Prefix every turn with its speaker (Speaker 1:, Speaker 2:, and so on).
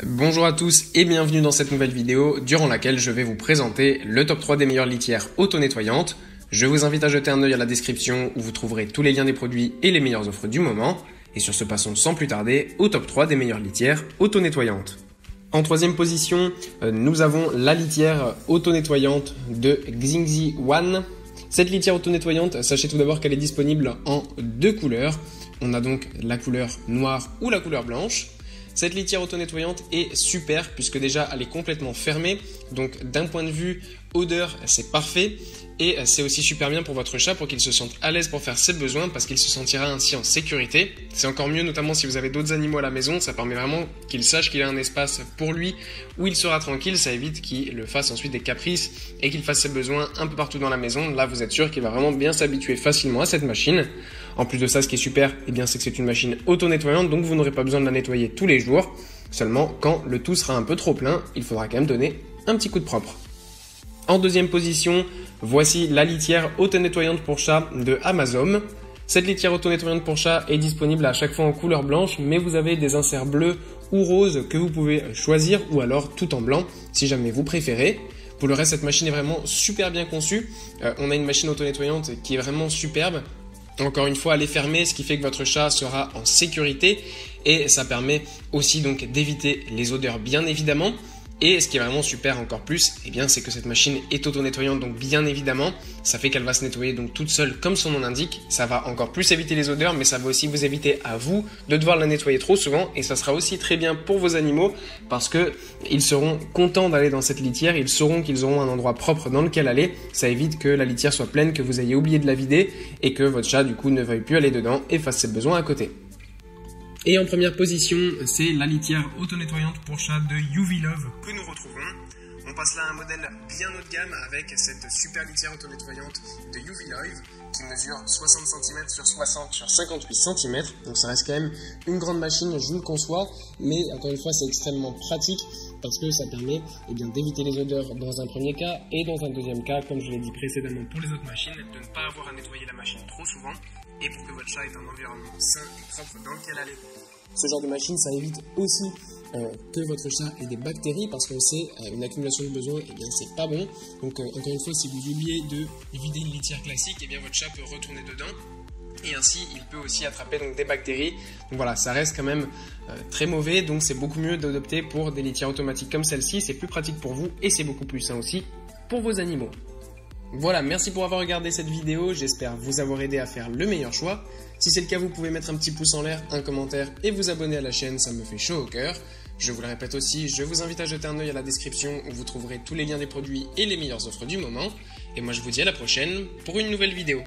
Speaker 1: Bonjour à tous et bienvenue dans cette nouvelle vidéo durant laquelle je vais vous présenter le top 3 des meilleures litières auto-nettoyantes. Je vous invite à jeter un œil à la description où vous trouverez tous les liens des produits et les meilleures offres du moment. Et sur ce, passons sans plus tarder au top 3 des meilleures litières auto-nettoyantes. En troisième position, nous avons la litière auto-nettoyante de Xingzi One. Cette litière auto-nettoyante, sachez tout d'abord qu'elle est disponible en deux couleurs. On a donc la couleur noire ou la couleur blanche. Cette litière auto-nettoyante est super puisque déjà elle est complètement fermée, donc d'un point de vue odeur c'est parfait et c'est aussi super bien pour votre chat pour qu'il se sente à l'aise pour faire ses besoins parce qu'il se sentira ainsi en sécurité. C'est encore mieux notamment si vous avez d'autres animaux à la maison, ça permet vraiment qu'il sache qu'il a un espace pour lui où il sera tranquille, ça évite qu'il le fasse ensuite des caprices et qu'il fasse ses besoins un peu partout dans la maison. Là vous êtes sûr qu'il va vraiment bien s'habituer facilement à cette machine. En plus de ça, ce qui est super, c'est que c'est une machine auto-nettoyante, donc vous n'aurez pas besoin de la nettoyer tous les jours. Seulement, quand le tout sera un peu trop plein, il faudra quand même donner un petit coup de propre. En deuxième position, voici la litière auto-nettoyante pour chat de Amazon. Cette litière auto-nettoyante pour chat est disponible à chaque fois en couleur blanche, mais vous avez des inserts bleus ou roses que vous pouvez choisir, ou alors tout en blanc, si jamais vous préférez. Pour le reste, cette machine est vraiment super bien conçue. On a une machine auto-nettoyante qui est vraiment superbe. Encore une fois, elle est fermée, ce qui fait que votre chat sera en sécurité et ça permet aussi donc d'éviter les odeurs bien évidemment. Et ce qui est vraiment super encore plus, c'est que cette machine est auto-nettoyante, donc bien évidemment, ça fait qu'elle va se nettoyer donc toute seule comme son nom l'indique. Ça va encore plus éviter les odeurs, mais ça va aussi vous éviter à vous de devoir la nettoyer trop souvent. Et ça sera aussi très bien pour vos animaux parce que ils seront contents d'aller dans cette litière, ils sauront qu'ils auront un endroit propre dans lequel aller. Ça évite que la litière soit pleine, que vous ayez oublié de la vider et que votre chat du coup ne veuille plus aller dedans et fasse ses besoins à côté. Et en première position, c'est la litière auto-nettoyante pour chat de UV Love que nous retrouvons. On passe là à un modèle bien haut de gamme avec cette super litière auto-nettoyante de UV Love qui mesure 60 cm sur 60 sur 58 cm. Donc ça reste quand même une grande machine, je vous le conçois, mais encore une fois c'est extrêmement pratique parce que ça permet d'éviter les odeurs dans un premier cas et dans un deuxième cas, comme je l'ai dit précédemment pour les autres machines, de ne pas avoir à nettoyer la machine trop souvent et pour que votre chat ait un environnement sain et propre dans lequel aller. Ce genre de machine, ça évite aussi que votre chat ait des bactéries parce qu'on sait une accumulation de besoins, c'est pas bon. Donc encore une fois, si vous oubliez de vider une litière classique, votre chat peut retourner dedans et ainsi il peut aussi attraper donc des bactéries. Donc voilà, ça reste quand même très mauvais, donc c'est beaucoup mieux d'adopter pour des litières automatiques comme celle-ci. C'est plus pratique pour vous et c'est beaucoup plus sain aussi pour vos animaux. Voilà, merci pour avoir regardé cette vidéo, j'espère vous avoir aidé à faire le meilleur choix. Si c'est le cas, vous pouvez mettre un petit pouce en l'air, un commentaire et vous abonner à la chaîne, ça me fait chaud au cœur. Je vous le répète aussi, je vous invite à jeter un œil à la description où vous trouverez tous les liens des produits et les meilleures offres du moment. Et moi je vous dis à la prochaine pour une nouvelle vidéo.